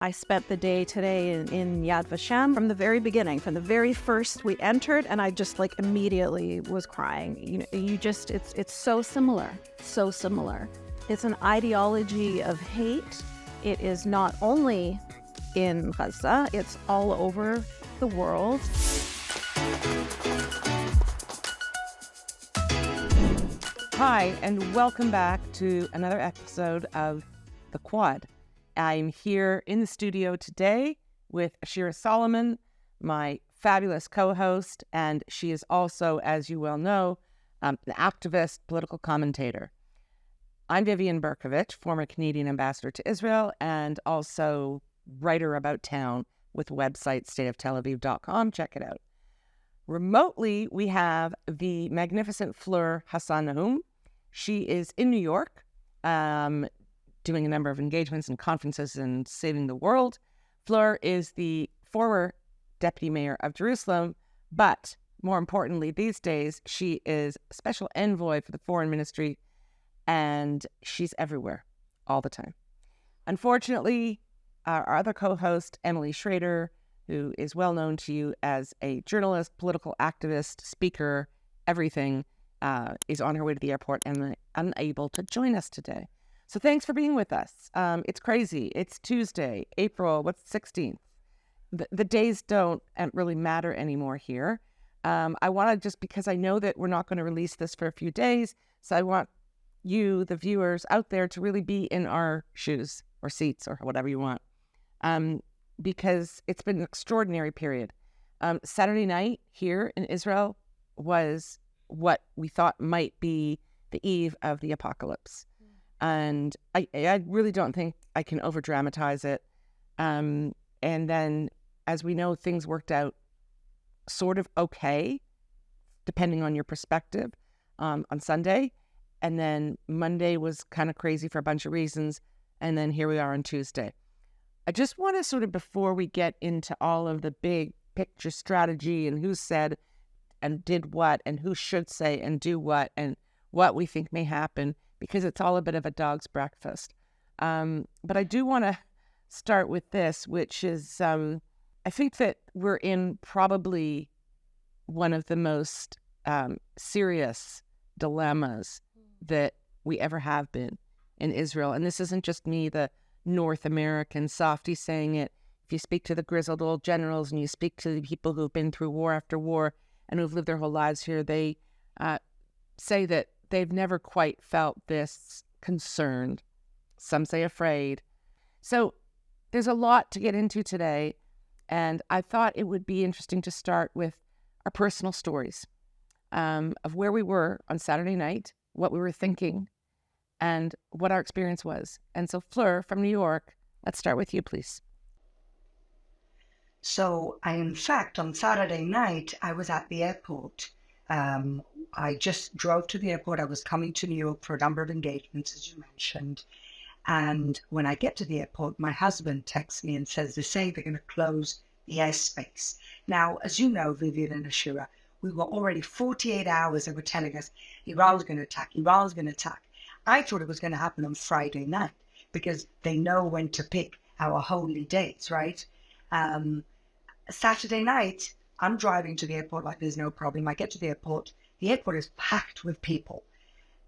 I spent the day today in Yad Vashem from the very beginning, from the very first we entered, and I just immediately was crying. It's so similar, so similar. It's an ideology of hate. It is not only in Gaza, it's all over the world. Hi, and welcome back to another episode of The Quad. I'm here in the studio today with Ashira Solomon, my fabulous co-host, and she is also, as you well know, an activist, political commentator. I'm Vivian Bercovici, former Canadian ambassador to Israel, and also writer about town with the website stateoftelaviv.com. Check it out. Remotely, we have the magnificent Fleur Hassan-Nahoum. She is in New York, doing a number of engagements and conferences and saving the world. Fleur is the former deputy mayor of Jerusalem, but more importantly, these days, she is special envoy for the foreign ministry, and she's everywhere all the time. Unfortunately, our other co-host, Emily Schrader, who is well known to you as a journalist, political activist, speaker, everything, is on her way to the airport and unable to join us today. So thanks for being with us. It's crazy. It's Tuesday, April, 16th? The days don't really matter anymore here. I want to, just because I know that we're not going to release this for a few days, so I want you, the viewers out there, to really be in our shoes or seats or whatever you want, because it's been an extraordinary period. Saturday night here in Israel was what we thought might be the eve of the apocalypse. And I really don't think I can over-dramatize it. And then, as we know, things worked out sort of okay, depending on your perspective, on Sunday. And then Monday was kind of crazy for a bunch of reasons. And then here we are on Tuesday. I just want to sort of, before we get into all of the big picture strategy and who said and did what and who should say and do what and what we think may happen, because it's all a bit of a dog's breakfast. But I do want to start with this, which is, I think that we're in probably one of the most serious dilemmas that we ever have been in Israel. And this isn't just me, the North American softie, saying it. If you speak to the grizzled old generals and you speak to the people who've been through war after war and who've lived their whole lives here, they say that they've never quite felt this concerned, some say afraid. So there's a lot to get into today, and I thought it would be interesting to start with our personal stories of where we were on Saturday night, what we were thinking, and what our experience was. And so, Fleur, from New York, let's start with you, please. So, in fact, on Saturday night, I was at the airport. I just drove to the airport. I was coming to New York for a number of engagements, as you mentioned. And when I get to the airport, my husband texts me and says, they say they're going to close the airspace. Now, as you know, Vivian and Ashira, we were already 48 hours, they were telling us Iran's going to attack, Iran's going to attack. I thought it was going to happen on Friday night because they know when to pick our holy dates, right? Saturday night, I'm driving to the airport like there's no problem. I get to the airport is packed with people.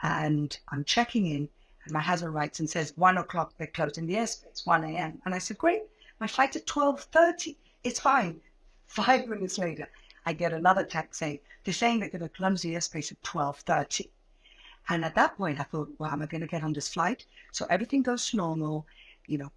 And I'm checking in, and my husband writes and says, 1 o'clock, they're closing the airspace, 1 a.m. And I said, great, my flight's at 12:30. It's fine. 5 minutes later, I get another text saying, they're saying they're going to close the airspace at 12:30. And at that point, I thought, well, am I going to get on this flight? So everything goes normal.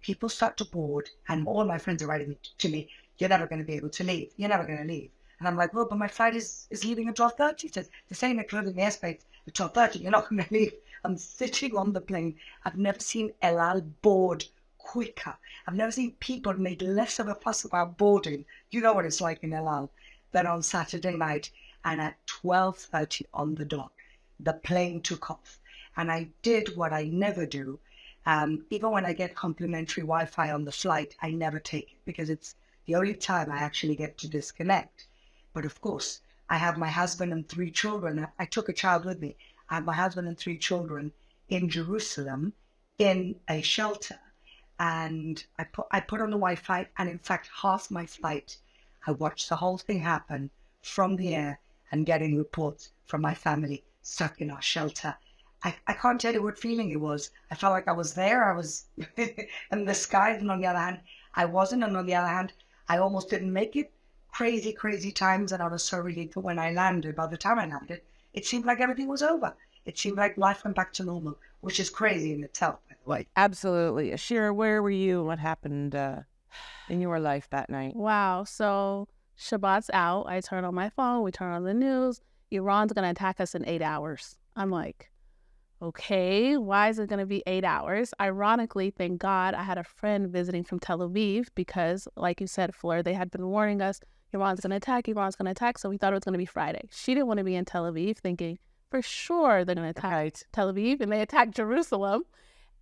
People start to board, and all my friends are writing to me, you're never going to be able to leave. You're never going to leave. And I'm like, well, but my flight is leaving at 12:30. They're saying they're closing the airspace at 12:30. You're not going to leave. I'm sitting on the plane. I've never seen El Al board quicker. I've never seen people make less of a fuss about boarding. You know what it's like in El Al. Than on Saturday night. And at 12:30 on the dot, the plane took off. And I did what I never do. Even when I get complimentary Wi-Fi on the flight, I never take it because it's the only time I actually get to disconnect. But of course, I have my husband and 3 children. I took a child with me. I have my husband and 3 children in Jerusalem in a shelter. and I put on the Wi-Fi, and in fact, half my flight, I watched the whole thing happen from the air and getting reports from my family stuck in our shelter. I can't tell you what feeling it was. I felt like I was there. I was in the skies, and on the other hand, I wasn't. And on the other hand, I almost didn't make it. Crazy, crazy times, and I was so relieved that when I landed. By the time I landed, it seemed like everything was over. It seemed like life went back to normal, which is crazy in itself, by the way. Absolutely. Ashira, where were you? What happened in your life that night? Wow. So Shabbat's out. I turn on my phone. We turn on the news. Iran's going to attack us in 8 hours. I'm like, okay, why is it going to be 8 hours? Ironically, thank God, I had a friend visiting from Tel Aviv because, like you said, Fleur, they had been warning us, Iran's going to attack, Iran's going to attack. So we thought it was going to be Friday. She didn't want to be in Tel Aviv thinking, for sure they're going to attack Tel Aviv, and they attacked Jerusalem.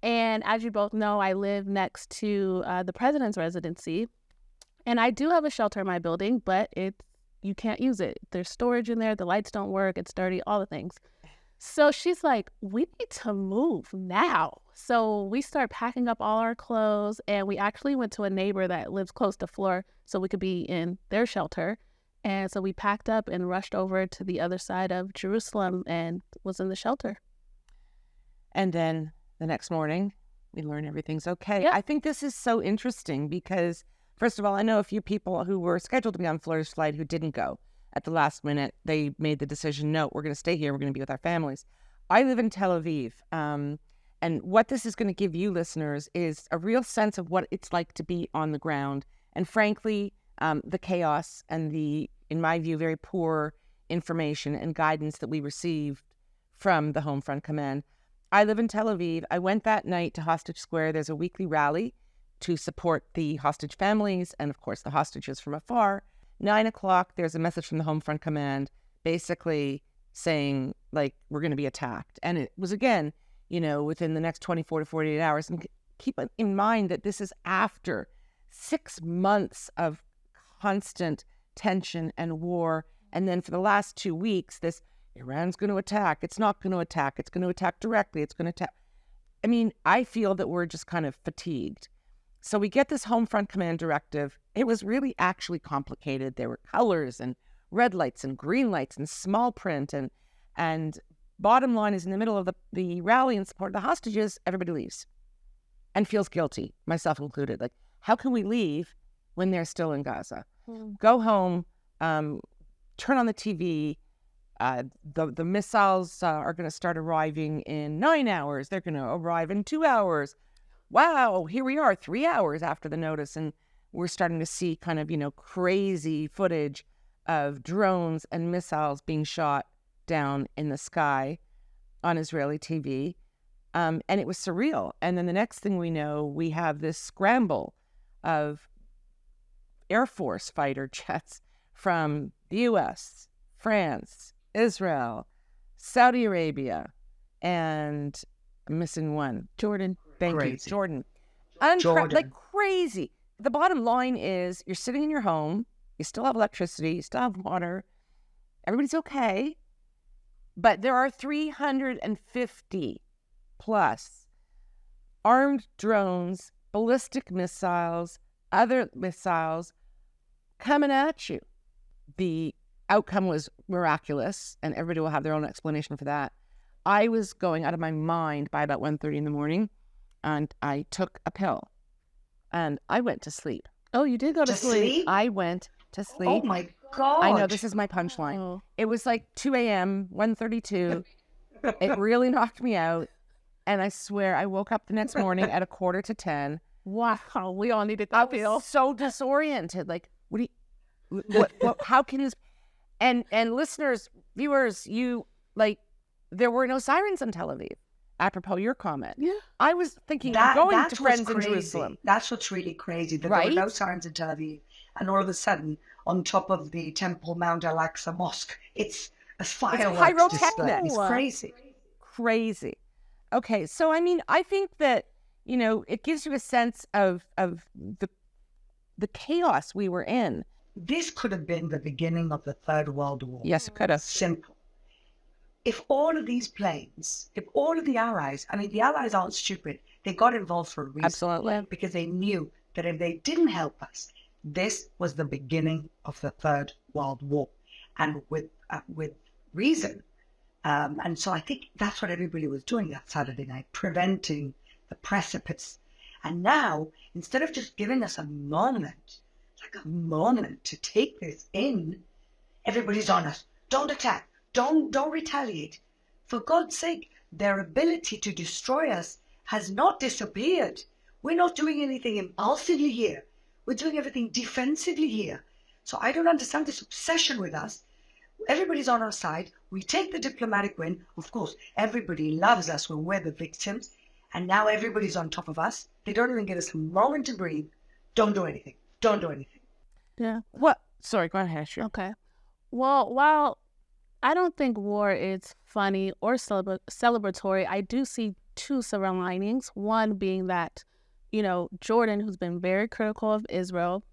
And as you both know, I live next to the president's residency. And I do have a shelter in my building, but you can't use it. There's storage in there. The lights don't work. It's dirty, all the things. So she's like, we need to move now. So we start packing up all our clothes, and we actually went to a neighbor that lives close to Fleur so we could be in their shelter. And so we packed up and rushed over to the other side of Jerusalem and was in the shelter. And then the next morning, we learn everything's okay. Yep. I think this is so interesting because, first of all, I know a few people who were scheduled to be on Fleur's flight who didn't go. At the last minute, they made the decision, no, we're going to stay here. We're going to be with our families. I live in Tel Aviv. And what this is going to give you listeners is a real sense of what it's like to be on the ground. And frankly, the chaos and the, in my view, very poor information and guidance that we received from the Home Front Command. I live in Tel Aviv. I went that night to Hostage Square. There's a weekly rally to support the hostage families and, of course, the hostages from afar. 9 o'clock, there's a message from the Home Front Command basically saying, like, we're going to be attacked. And it was, again, within the next 24 to 48 hours. And keep in mind that this is after 6 months of constant tension and war. And then for the last 2 weeks, this Iran's going to attack. It's not going to attack. It's going to attack directly. It's going to attack. I mean, I feel that we're just kind of fatigued. So we get this Home Front Command directive. It was really actually complicated. There were colors and red lights and green lights and small print. And bottom line is, in the middle of the rally in support of the hostages, everybody leaves and feels guilty, myself included. Like, how can we leave when they're still in Gaza? Go home, turn on the TV. The missiles are going to start arriving in 9 hours. They're going to arrive in 2 hours. Wow, here we are 3 hours after the notice, and we're starting to see kind of, crazy footage of drones and missiles being shot down in the sky on Israeli TV. And it was surreal. And then the next thing we know, we have this scramble of Air Force fighter jets from the U.S., France, Israel, Saudi Arabia, and I'm missing one. Jordan. Thank Crazy. you, Jordan. Jordan. Like crazy. The bottom line is you're sitting in your home, you still have electricity, you still have water, everybody's okay, but there are 350 plus armed drones, ballistic missiles, other missiles coming at you. The outcome was miraculous, and everybody will have their own explanation for that. I was going out of my mind by about 1:30 in the morning, and I took a pill, and I went to sleep. Oh, you did go to sleep? I went to sleep. Oh my God. I know, this is my punchline. Oh. It was like 2 a.m., 1:32. It really knocked me out, and I swear I woke up the next morning at 9:45. Wow, we all needed I that pill. was so disoriented. Like, what how can you... And listeners, viewers, there were no sirens in Tel Aviv, apropos your comment. Yeah. I was thinking of going to friends in Jerusalem. That's what's really crazy, that Right? there were no sirens in Tel Aviv, and all of a sudden, on top of the Temple Mount Al-Aqsa Mosque, it's a fireworks display. pyrotechnics. It's crazy. Crazy. Okay, so I mean, I think that, it gives you a sense of the chaos we were in. This could have been the beginning of the Third World War. Yes, it could have. Simple. If all of these planes, if all of the Allies, I mean, the Allies aren't stupid. They got involved for a reason. Absolutely. Because they knew that if they didn't help us, this was the beginning of the Third World War, and with reason. And so I think that's what everybody was doing that Saturday night, preventing the precipice. And now, instead of just giving us a moment to take this in, everybody's on us. Don't attack. Don't retaliate. For God's sake, their ability to destroy us has not disappeared. We're not doing anything impulsively here. We're doing everything defensively here. So I don't understand this obsession with us. Everybody's on our side. We take the diplomatic win. Of course, everybody loves us when we're the victims. And now everybody's on top of us. They don't even give us a moment to breathe. Don't do anything. Don't do anything. Yeah. What? Sorry, go ahead, Ashira. Okay. Well, while I don't think war is funny or celebratory, I do see two silver linings. One being that, Jordan, who's been very critical of Israel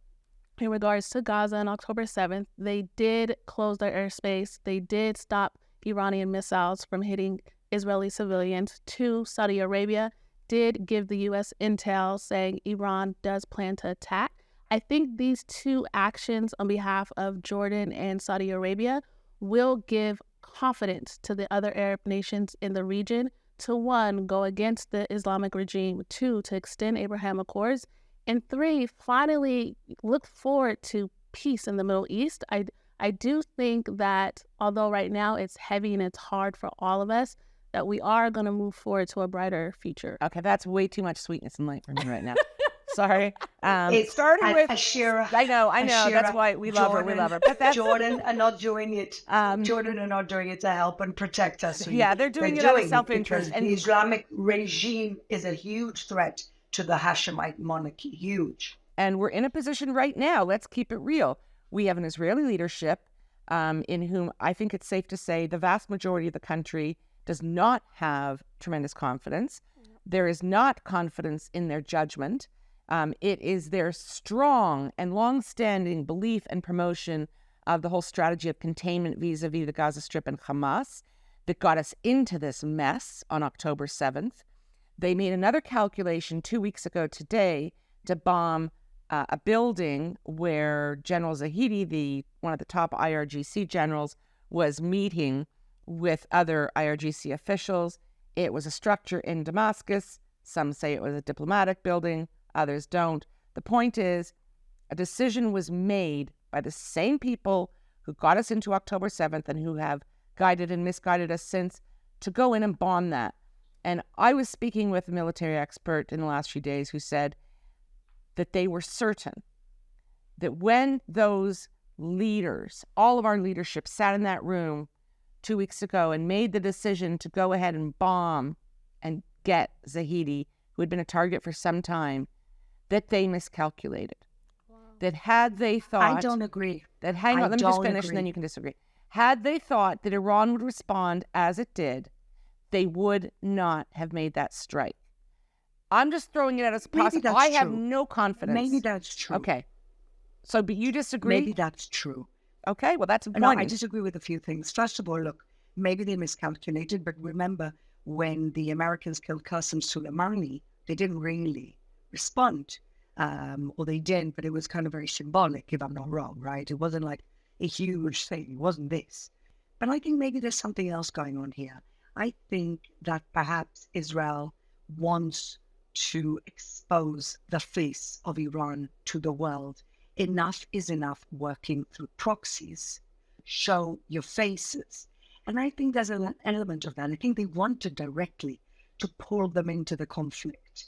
in regards to Gaza on October 7th, they did close their airspace. They did stop Iranian missiles from hitting Israeli civilians. Two, Saudi Arabia did give the U.S. intel saying Iran does plan to attack. I think these two actions on behalf of Jordan and Saudi Arabia will give confidence to the other Arab nations in the region to, one, go against the Islamic regime, two, to extend Abraham Accords, and three, finally look forward to peace in the Middle East. I do think that although right now it's heavy and it's hard for all of us, that we are going to move forward to a brighter future. Okay, that's way too much sweetness and light for me right now. Sorry. It's starting with Ashira. I know. Ashira, That's why we love her. We love her. But that's Jordan are not doing it. Jordan are not doing it to help and protect us. Yeah, they're doing it out of self-interest. And the Islamic regime is a huge threat to the Hashemite monarchy. Huge. And we're in a position right now. Let's keep it real. We have an Israeli leadership in whom I think it's safe to say the vast majority of the country does not have tremendous confidence. There is not confidence in their judgment. It is their strong and long-standing belief and promotion of the whole strategy of containment vis-a-vis the Gaza Strip and Hamas that got us into this mess on October 7th. They made another calculation 2 weeks ago today to bomb a building where General Zahidi, one of the top IRGC generals, was meeting with other IRGC officials. It was a structure in Damascus. Some say it was a diplomatic building. Others don't. The point is, a decision was made by the same people who got us into October 7th and who have guided and misguided us since to go in and bomb that. And I was speaking with a military expert in the last few days who said that they were certain that when those leaders, all of our leadership, sat in that room 2 weeks ago and made the decision to go ahead and bomb and get Zahidi, who had been a target for some time, that they miscalculated. Wow. That had they thought... I don't agree. That, hang on, let me just finish and then you can disagree. Had they thought that Iran would respond as it did, they would not have made that strike. I'm just throwing it out as possible. I have no confidence. Maybe that's true. Okay. So, but you disagree? Maybe that's true. Okay, well, that's No, I disagree with a few things. First of all, look, maybe they miscalculated, but remember when the Americans killed Qasem Soleimani, they didn't really respond. Or they did, but it was kind of very symbolic, if I'm not wrong, right? It wasn't like a huge thing. It wasn't this. But I think maybe there's something else going on here. I think that perhaps Israel wants to expose the face of Iran to the world. Enough is enough working through proxies. Show your faces. And I think there's an element of that. I think they wanted directly to pull them into the conflict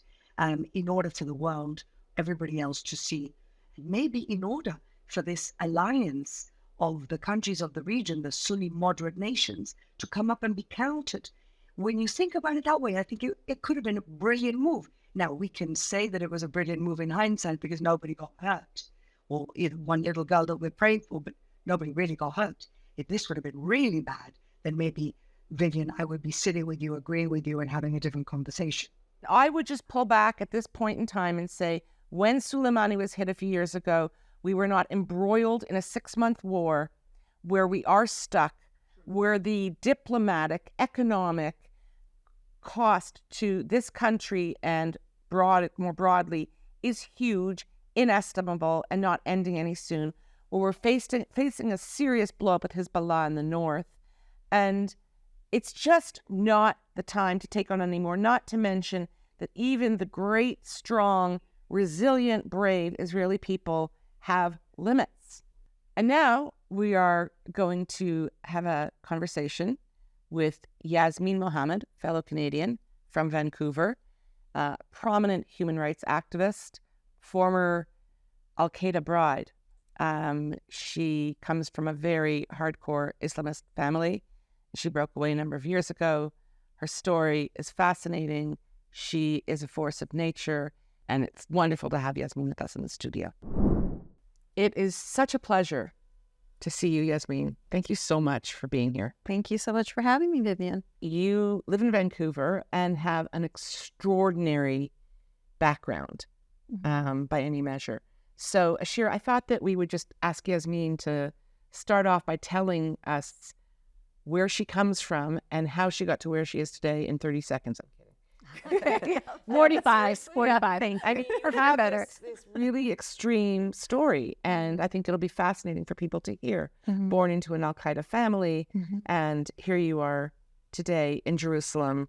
in order for the world, everybody else to see. And maybe in order for this alliance of the countries of the region, the Sunni moderate nations, to come up and be counted. When you think about it that way, I think it could have been a brilliant move. Now, we can say that it was a brilliant move in hindsight because nobody got hurt. Or one little girl that we're praying for, but nobody really got hurt. If this would have been really bad, then maybe, Vivian, I would be sitting with you, agreeing with you, and having a different conversation. I would just pull back at this point in time and say, when Soleimani was hit a few years ago, we were not embroiled in a 6-month war where we are stuck, where the diplomatic, economic, cost to this country and more broadly is huge, inestimable, and not ending any soon. Well, we're facing a serious blow up at Hezbollah in the north, and it's just not the time to take on anymore, not to mention that even the great, strong, resilient, brave Israeli people have limits. And now we are going to have a conversation with Yasmine Mohammed, fellow Canadian from Vancouver, prominent human rights activist, former Al-Qaeda bride. She comes from a very hardcore Islamist family. She broke away a number of years ago. Her story is fascinating. She is a force of nature, and it's wonderful to have Yasmine with us in the studio. It is such a pleasure to see you, Yasmine. Thank you so much for being here. Thank you so much for having me, Vivian. You live in Vancouver and have an extraordinary background, by any measure. So, Ashira, I thought that we would just ask Yasmine to start off by telling us where she comes from and how she got to where she is today in 30 seconds. I'm kidding. 45. Thank you. I mean, you have this really extreme story, and I think it'll be fascinating for people to hear. Born into an Al-Qaeda family, and here you are today in Jerusalem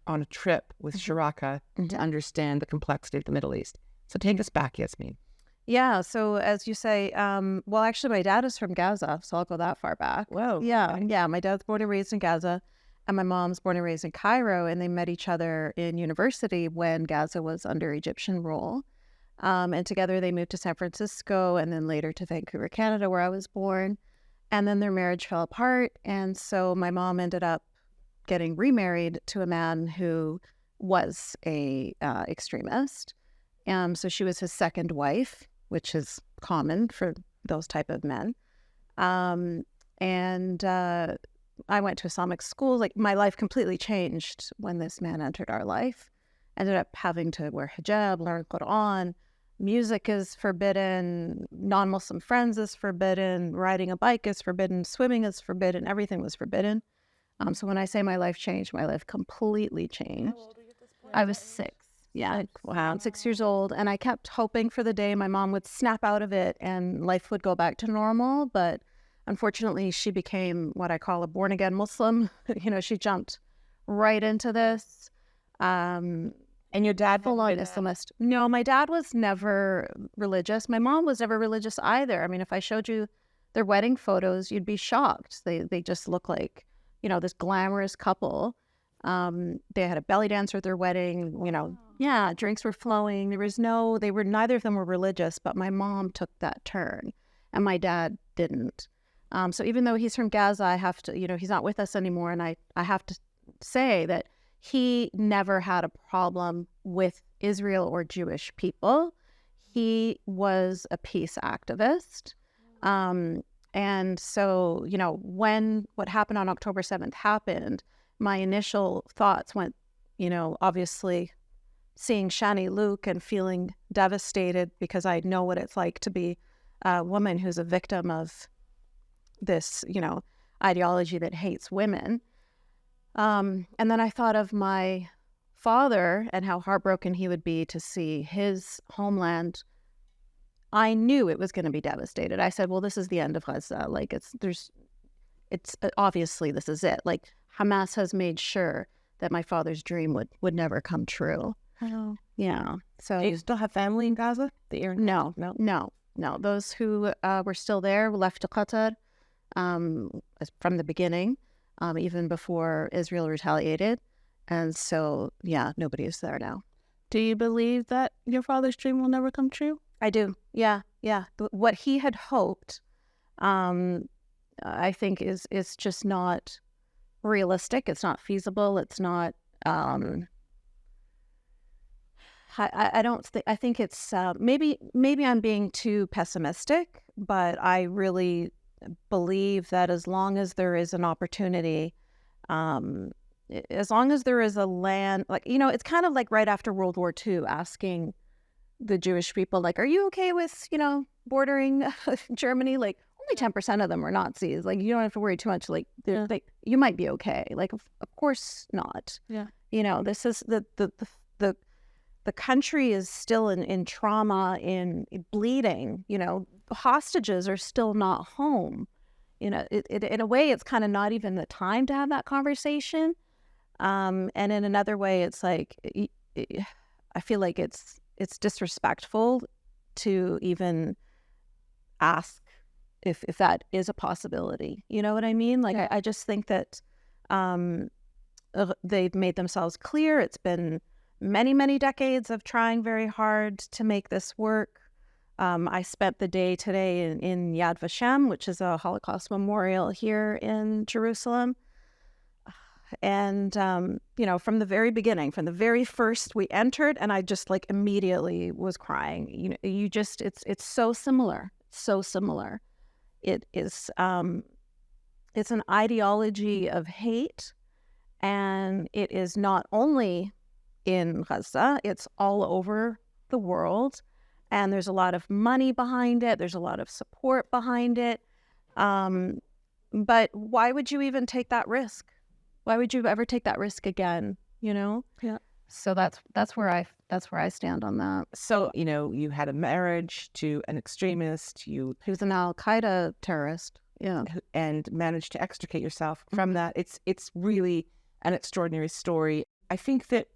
on a trip with Shiraka to understand the complexity of the Middle East. So take us back, Yasmine. Yeah, so as you say, well, actually, my dad is from Gaza, so I'll go that far back. Whoa. Yeah, my dad's born and raised in Gaza, and my mom's born and raised in Cairo, and they met each other in university when Gaza was under Egyptian rule. And together they moved to San Francisco and then later to Vancouver, Canada, where I was born. And then their marriage fell apart, and so my mom ended up getting remarried to a man who was a extremist. So she was his second wife, which is common for those type of men. I went to Islamic school. Like, my life completely changed when this man entered our life. Ended up having to wear hijab, learn Quran. Music is forbidden. Non-Muslim friends is forbidden. Riding a bike is forbidden. Swimming is forbidden. Everything was forbidden. So when I say my life changed, my life completely changed. How old were you at this point? I was 6. Yeah. Wow. I'm 6 years old. And I kept hoping for the day my mom would snap out of it and life would go back to normal. But unfortunately, she became what I call a born-again Muslim. She jumped right into this. And your dad? Full-on Islamist. No, my dad was never religious. My mom was never religious either. I mean, if I showed you their wedding photos, you'd be shocked. They just look like, this glamorous couple. They had a belly dancer at their wedding. Yeah, drinks were flowing. Neither of them were religious, but my mom took that turn, and my dad didn't. So even though he's from Gaza, I have to, he's not with us anymore, and I have to say that he never had a problem with Israel or Jewish people. He was a peace activist. And so, when what happened on October 7th happened, my initial thoughts went, obviously seeing Shani Luke and feeling devastated because I know what it's like to be a woman who's a victim of this, ideology that hates women. And then I thought of my father and how heartbroken he would be to see his homeland. I knew it was going to be devastated. I said, well, this is the end of Gaza. Like, it's obviously this is it. Like, Hamas has made sure that my father's dream would never come true. Oh. Yeah. So do you still have family in Gaza? No. Those who were still there left to Qatar from the beginning, even before Israel retaliated. And so, yeah, nobody is there now. Do you believe that your father's dream will never come true? I do. Yeah. What he had hoped, I think is just not realistic. It's not feasible. It's not. I don't think. I think it's maybe I'm being too pessimistic, but I really believe that as long as there is an opportunity, as long as there is a land, like, it's kind of like right after World War II, asking the Jewish people, like, are you okay with, bordering Germany? Like, only 10% of them were Nazis. Like, you don't have to worry too much. Like, you might be okay. Like, of course not. Yeah. This is the country is still in trauma, in bleeding. The hostages are still not home. In a way, it's kind of not even the time to have that conversation. And in another way, it's like, I feel like it's disrespectful to even ask if that is a possibility. You know what I mean? Like, I just think that they've made themselves clear. It's been many, many decades of trying very hard to make this work. I spent the day today in Yad Vashem, which is a Holocaust memorial here in Jerusalem. And, from the very beginning, from the very first we entered, and I just like immediately was crying. It's so similar, so similar. It is, it's an ideology of hate, and it is not only in Gaza, it's all over the world. And there's a lot of money behind it. There's a lot of support behind it. But why would you even take that risk? Why would you ever take that risk again? Yeah. So that's where I stand on that. So, you had a marriage to an extremist, who's an Al-Qaeda terrorist. Yeah. And managed to extricate yourself from that. It's really an extraordinary story. I think that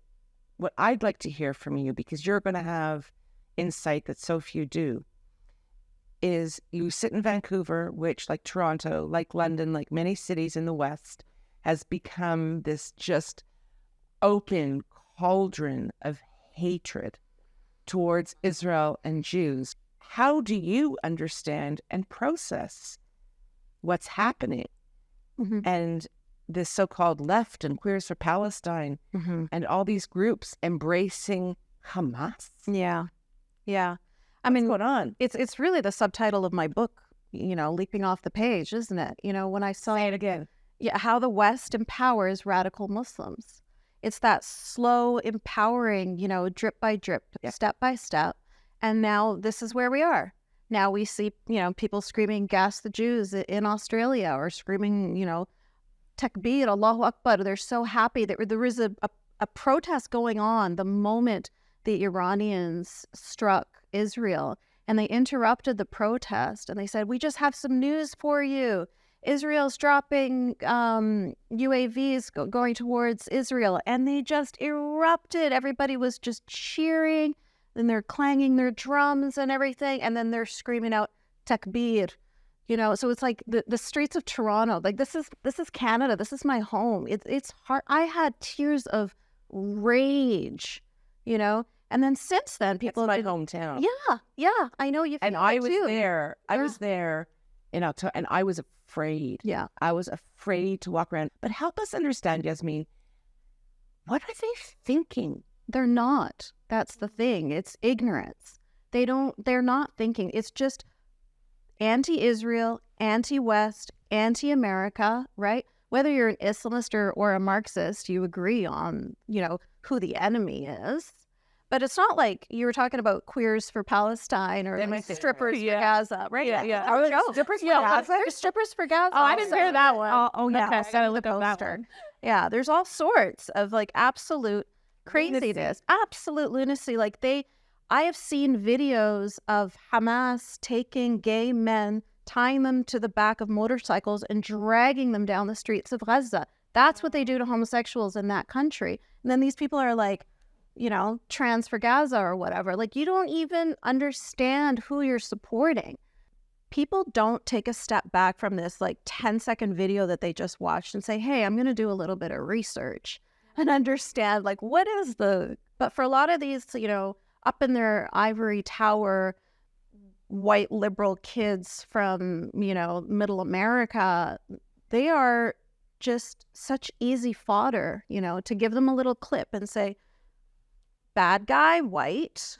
what I'd like to hear from you, because you're going to have insight that so few do, is you sit in Vancouver, which, like Toronto, like London, like many cities in the West, has become this just open cauldron of hatred towards Israel and Jews. How do you understand and process what's happening? Mm-hmm. And this so-called left and Queers for Palestine, mm-hmm. and all these groups embracing Hamas? Yeah. What's going on? It's really the subtitle of my book, leaping off the page, isn't it? When I saw Say it again. Yeah, how the West empowers radical Muslims. It's that slow empowering, drip by drip, step by step. And now this is where we are. Now we see, people screaming, "Gas the Jews" in Australia, or screaming, Takbir, Allahu Akbar. They're so happy that there was a protest going on the moment the Iranians struck Israel, and they interrupted the protest, and they said, "We just have some news for you. Israel's dropping UAVs going towards Israel," and they just erupted. Everybody was just cheering, and they're clanging their drums and everything, and then they're screaming out Takbir. So it's like the streets of Toronto. Like, this is Canada. This is my home. It's hard. I had tears of rage, And then since then, people. That's my hometown. Yeah. I know you. And I was there. I was there in October, and I was afraid. Yeah. I was afraid to walk around. But help us understand, Yasmeen, what are they thinking? They're not. That's the thing. It's ignorance. They're not thinking. It's just anti-Israel, anti-West, anti-America, right? Whether you're an Islamist or a Marxist, you agree on, who the enemy is. But it's not like you were talking about Queers for Palestine or like strippers for Gaza, right? Yeah. Strippers for Gaza? There's strippers for Gaza. Oh, I didn't hear that one. Oh yeah. Okay, I gotta look up that one. Yeah, there's all sorts of like absolute craziness, absolute lunacy. Like I have seen videos of Hamas taking gay men, tying them to the back of motorcycles and dragging them down the streets of Gaza. That's what they do to homosexuals in that country. And then these people are like, trans for Gaza or whatever. Like, you don't even understand who you're supporting. People don't take a step back from this like 10-second video that they just watched and say, hey, I'm going to do a little bit of research and understand like but for a lot of these, up in their ivory tower, white liberal kids from, middle America, they are just such easy fodder, to give them a little clip and say, bad guy, white.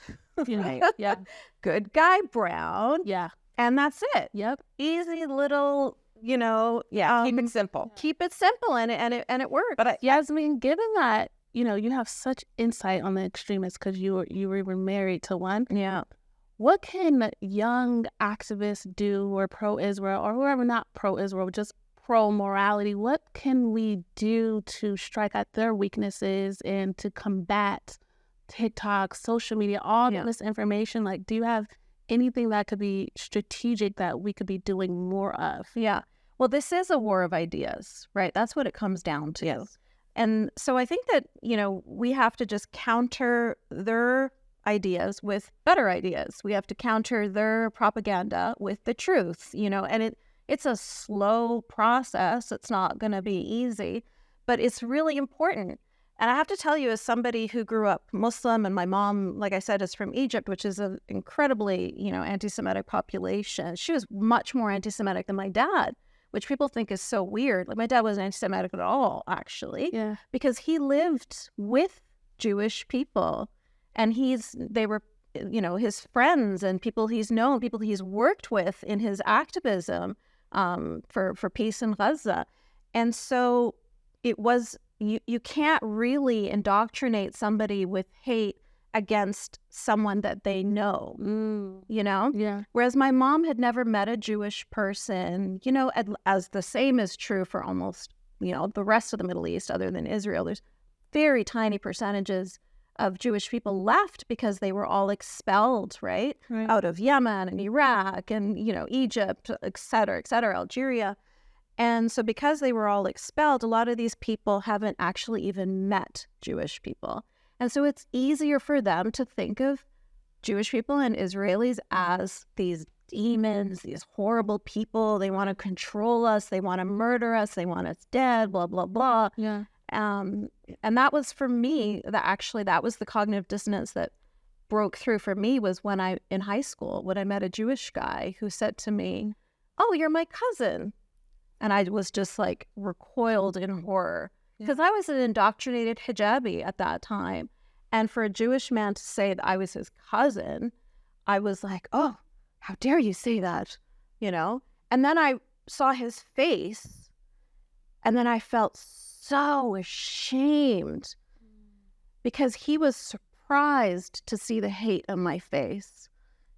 Yeah. Good guy, brown. Yeah. And that's it. Yep. Easy little, keep it simple. Keep it simple, and it works. But Yasmeen, given that, you have such insight on the extremists because you were even married to one. Yeah. what can young activists do, or pro-Israel, or whoever not pro-Israel, just pro-morality? What can we do to strike at their weaknesses and to combat TikTok, social media, all this information? Like, do you have anything that could be strategic that we could be doing more of? Yeah. Well, this is a war of ideas, right? That's what it comes down to. Yes. And so I think that, we have to just counter their ideas with better ideas. We have to counter their propaganda with the truth, and it's a slow process. It's not going to be easy, but it's really important. And I have to tell you, as somebody who grew up Muslim, and my mom, like I said, is from Egypt, which is an incredibly, anti-Semitic population. She was much more anti-Semitic than my dad, which people think is so weird. Like, my dad wasn't anti-Semitic at all, actually, because he lived with Jewish people, and they were, his friends and people he's known, people he's worked with in his activism for peace in Gaza. And so it was, you can't really indoctrinate somebody with hate against someone that they know, Yeah. Whereas my mom had never met a Jewish person, as the same is true for almost, the rest of the Middle East other than Israel. There's very tiny percentages of Jewish people left because they were all expelled, right? Out of Yemen and Iraq and, Egypt, et cetera, Algeria. And so because they were all expelled, a lot of these people haven't actually even met Jewish people. And so it's easier for them to think of Jewish people and Israelis as these demons, these horrible people. They want to control us. They want to murder us. They want us dead, blah, blah, blah. Yeah. And that was, for me, that was the cognitive dissonance that broke through for me, was when in high school, when I met a Jewish guy who said to me, "Oh, you're my cousin." And I was just like recoiled in horror, because I was an indoctrinated hijabi at that time. And for a Jewish man to say that I was his cousin, I was like, "Oh, how dare you say that?" And then I saw his face, and then I felt so ashamed, because he was surprised to see the hate on my face.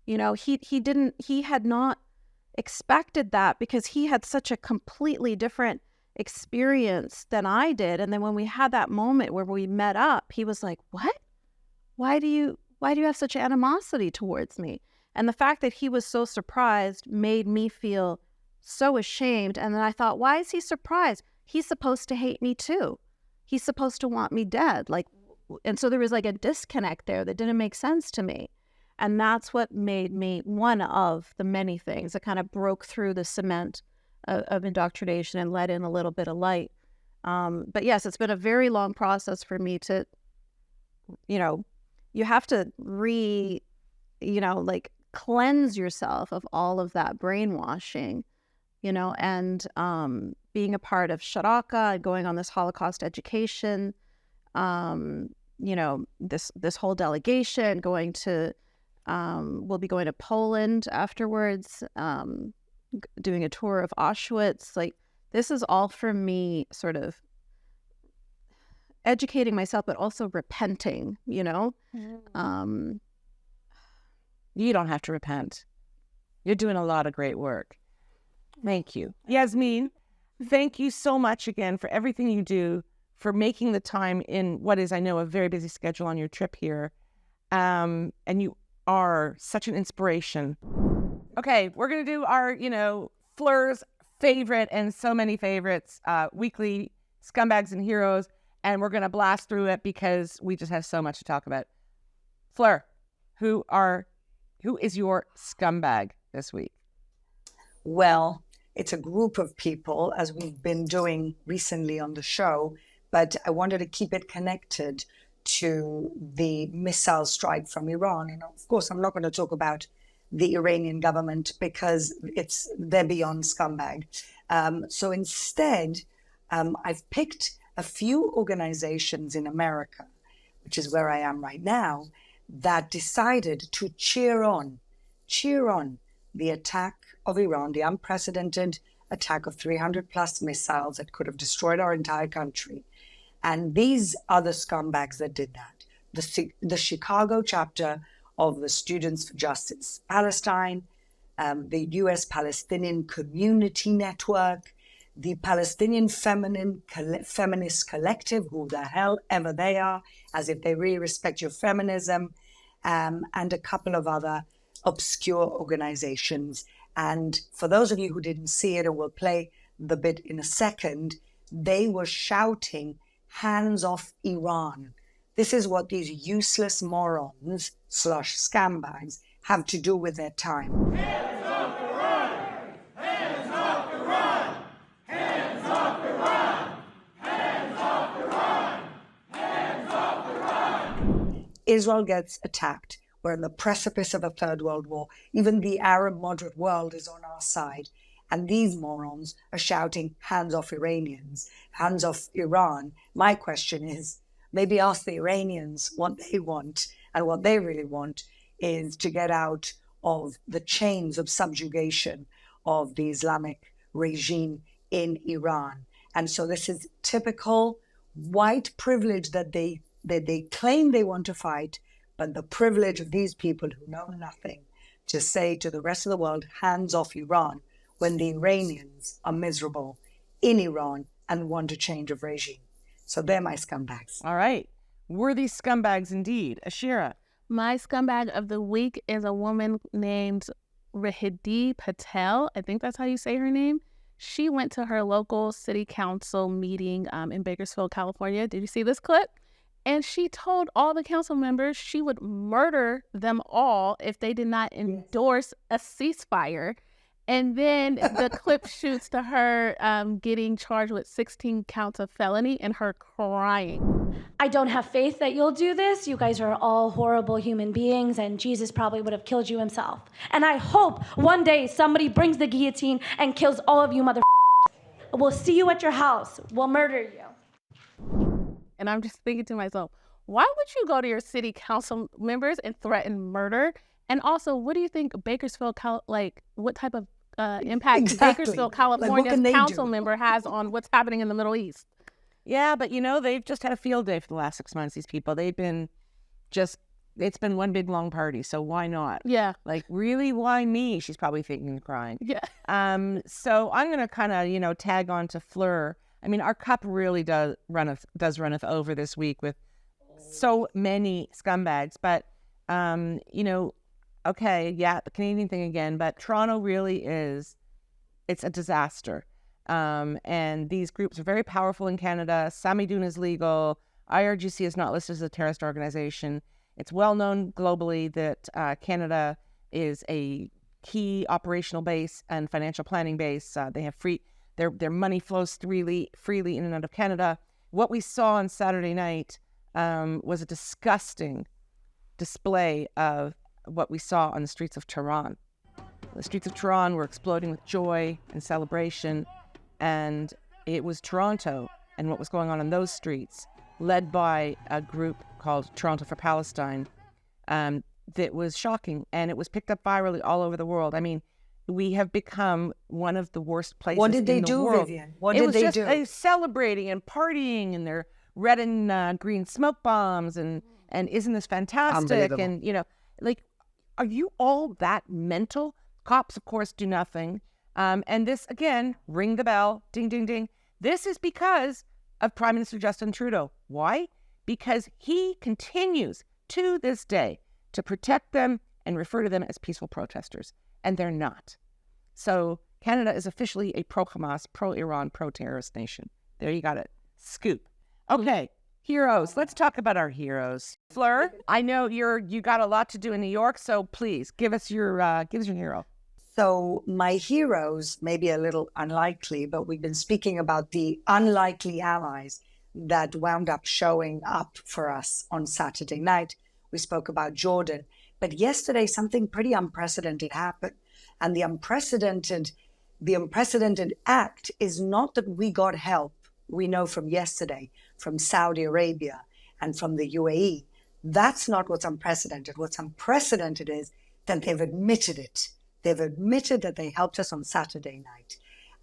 He had not expected that, because he had such a completely different experience than I did. And then when we had that moment where we met up, he was like, "What? Why do you have such animosity towards me?" And the fact that he was so surprised made me feel so ashamed. And then I thought, why is he surprised? He's supposed to hate me too. He's supposed to want me dead. And so there was like a disconnect there that didn't make sense to me. And that's what made me, one of the many things that kind of broke through the cement of indoctrination and let in a little bit of light. But yes, it's been a very long process for me to, you have to cleanse yourself of all of that brainwashing, and being a part of Sharaka and going on this Holocaust education, this whole delegation going to, we'll be going to Poland afterwards, doing a tour of Auschwitz. Like, this is all for me sort of educating myself, but also repenting, You don't have to repent. You're doing a lot of great work. Thank you. Yasmeen, thank you so much again for everything you do, for making the time in what is, I know, a very busy schedule on your trip here. And you are such an inspiration. Okay, we're going to do our, Fleur's favorite and so many favorites, weekly Scumbags and Heroes, and we're going to blast through it because we just have so much to talk about. Fleur, who is your scumbag this week? Well, it's a group of people, as we've been doing recently on the show, but I wanted to keep it connected to the missile strike from Iran. And of course, I'm not going to talk about the Iranian government because they're beyond scumbag. So instead, I've picked a few organizations in America, which is where I am right now, that decided to cheer on the attack of Iran, the unprecedented attack of 300 plus missiles that could have destroyed our entire country. And these are the scumbags that did that. The Chicago chapter of the Students for Justice Palestine, the US Palestinian Community Network, the Palestinian Feminist Collective, who the hell ever they are, as if they really respect your feminism, and a couple of other obscure organizations. And for those of you who didn't see it, and we'll play the bit in a second, they were shouting, "Hands off Iran." This is what these useless morons / scumbags have to do with their time. Hands off Iran! Hands off Iran! Hands off Iran! Hands off Iran! Hands off Iran! Israel gets attacked. We're on the precipice of a third world war. Even the Arab moderate world is on our side. And these morons are shouting, "Hands off Iranians, hands off Iran." My question is, maybe ask the Iranians what they want. And what they really want is to get out of the chains of subjugation of the Islamic regime in Iran. And so this is typical white privilege that they claim they want to fight, but the privilege of these people who know nothing to say to the rest of the world, "Hands off Iran," when the Iranians are miserable in Iran and want a change of regime. So they're my scumbags. All right. Worthy scumbags indeed. Ashira. My scumbag of the week is a woman named Rahidi Patel. I think that's how you say her name. She went to her local city council meeting in Bakersfield, California. Did you see this clip? And she told all the council members she would murder them all if they did not endorse a ceasefire. And then the clip shoots to her getting charged with 16 counts of felony and her crying. I don't have faith that you'll do this. You guys are all horrible human beings, and Jesus probably would have killed you himself. And I hope one day somebody brings the guillotine and kills all of you mother. We'll see you at your house. We'll murder you. And I'm just thinking to myself, why would you go to your city council members and threaten murder? And also, what do you think Bakersfield, what type of impact Bakersfield, California's council member has on what's happening in the Middle East? Yeah, but they've just had a field day for the last 6 months, these people. It's been one big long party, so why not? Yeah. Really, why me? She's probably thinking and crying. Yeah. So I'm going to kind of, tag on to Fleur. I mean, our cup really does runneth over this week with so many scumbags. But, okay, yeah, the Canadian thing again. But Toronto really it's a disaster. And these groups are very powerful in Canada. Samidoun is legal. IRGC is not listed as a terrorist organization. It's well known globally that Canada is a key operational base and financial planning base. They have their money flows freely in and out of Canada. What we saw on Saturday night was a disgusting display of what we saw on the streets of Tehran. The streets of Tehran were exploding with joy and celebration, and it was Toronto and what was going on those streets, led by a group called Toronto for Palestine, that was shocking, and it was picked up virally all over the world. I mean, we have become one of the worst places in the world. What did they do, Vivian? What did they do? It was just celebrating and partying, and their red and green smoke bombs, and isn't this fantastic? And, are you all that mental? Cops, of course, do nothing. And this, again, ring the bell, ding, ding, ding. This is because of Prime Minister Justin Trudeau. Why? Because he continues to this day to protect them and refer to them as peaceful protesters. And they're not. So Canada is officially a pro-Hamas, pro-Iran, pro-terrorist nation. There you got it. Scoop. Okay, heroes. Let's talk about our heroes. Fleur, I know you got a lot to do in New York, so please give us your hero. So my heroes may be a little unlikely, but we've been speaking about the unlikely allies that wound up showing up for us on Saturday night. We spoke about Jordan. But yesterday, something pretty unprecedented happened. And the unprecedented act is not that we got help, we know from yesterday, from Saudi Arabia and from the UAE. That's not what's unprecedented. What's unprecedented is that they've admitted it. They've admitted that they helped us on Saturday night.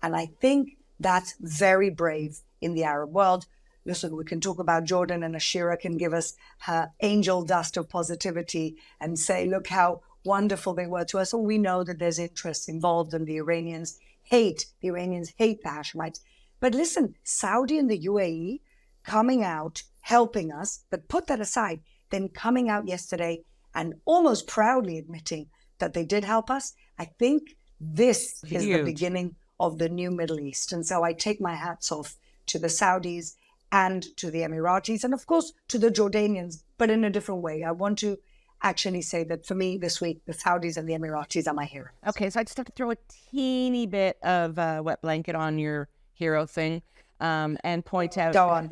And I think that's very brave in the Arab world. listen, we can talk about Jordan, and Ashira can give us her angel dust of positivity and say, look how wonderful they were to us. Or we know that there's interest involved, and the Iranians hate the Hashemites. But listen, Saudi and the UAE coming out, helping us, but put that aside, then coming out yesterday and almost proudly admitting that they did help us. I think this is the beginning of the new Middle East. And so I take my hats off to the Saudis and to the Emiratis, and of course to the Jordanians, but in a different way. I want to actually say that for me this week, the Saudis and the Emiratis are my heroes. Okay, so I just have to throw a teeny bit of wet blanket on your hero thing and point out... Go on.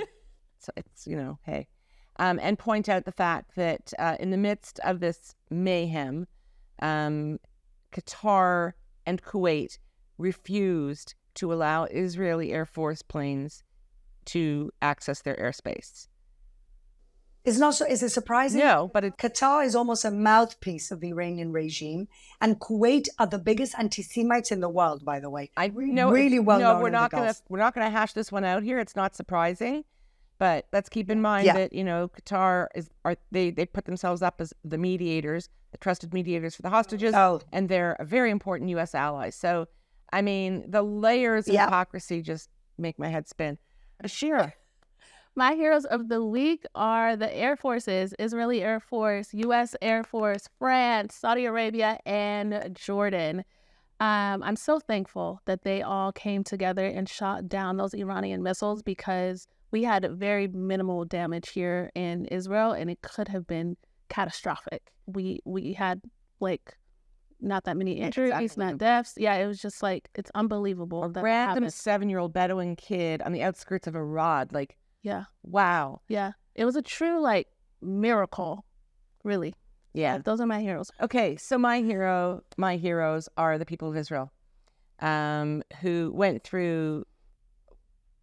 So it's, hey. And point out the fact that in the midst of this mayhem, Qatar and Kuwait refused to allow Israeli Air Force planes to access their airspace. Is it surprising? No, but Qatar is almost a mouthpiece of the Iranian regime, and Kuwait are the biggest anti-Semites in the world, by the way. Really well known. We're not gonna hash this one out here. It's not surprising, but let's keep in mind that Qatar they put themselves up as the mediators, the trusted mediators for the hostages, and they're a very important U.S. ally. So, I mean, the layers of hypocrisy just make my head spin. Ashira. My heroes of the week are the Air Forces, Israeli Air Force, U.S. Air Force, France, Saudi Arabia, and Jordan. I'm so thankful that they all came together and shot down those Iranian missiles, because we had very minimal damage here in Israel, and it could have been catastrophic. We had not that many injuries, not deaths. Yeah, it was just it's unbelievable. A random 7-year-old Bedouin kid on the outskirts of Arad, yeah. Wow. Yeah. It was a true miracle, really. Yeah. Those are my heroes. Okay, so my heroes are the people of Israel, who went through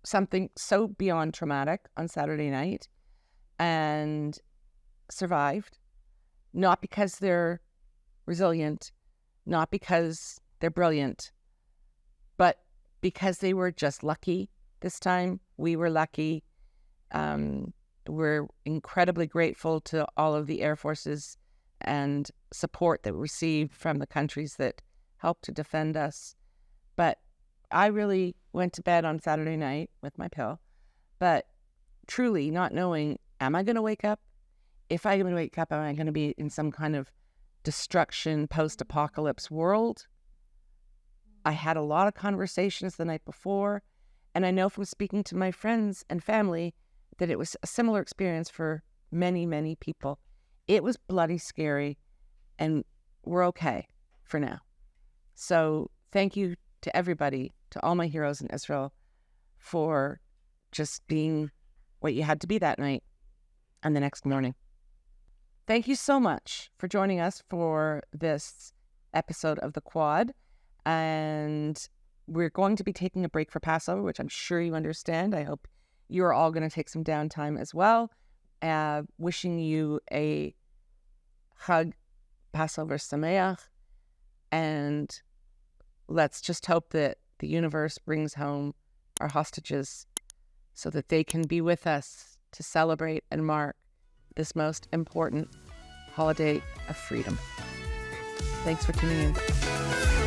something so beyond traumatic on Saturday night and survived, not because they're resilient, not because they're brilliant, but because they were just lucky this time. We were lucky. We're incredibly grateful to all of the air forces and support that we received from the countries that helped to defend us. But I really went to bed on Saturday night with my pill, but truly not knowing, am I going to wake up? If I'm going to wake up, am I going to be in some kind of destruction, post-apocalypse world? I had a lot of conversations the night before, and I know from speaking to my friends and family that it was a similar experience for many, many people. It was bloody scary, and we're okay for now. So thank you to everybody, to all my heroes in Israel, for just being what you had to be that night and the next morning. Thank you so much for joining us for this episode of The Quad. And we're going to be taking a break for Passover, which I'm sure you understand. I hope you're all going to take some downtime as well. Wishing you a Chag Passover Sameach. And let's just hope that the universe brings home our hostages so that they can be with us to celebrate and mark this most important holiday of freedom. Thanks for tuning in.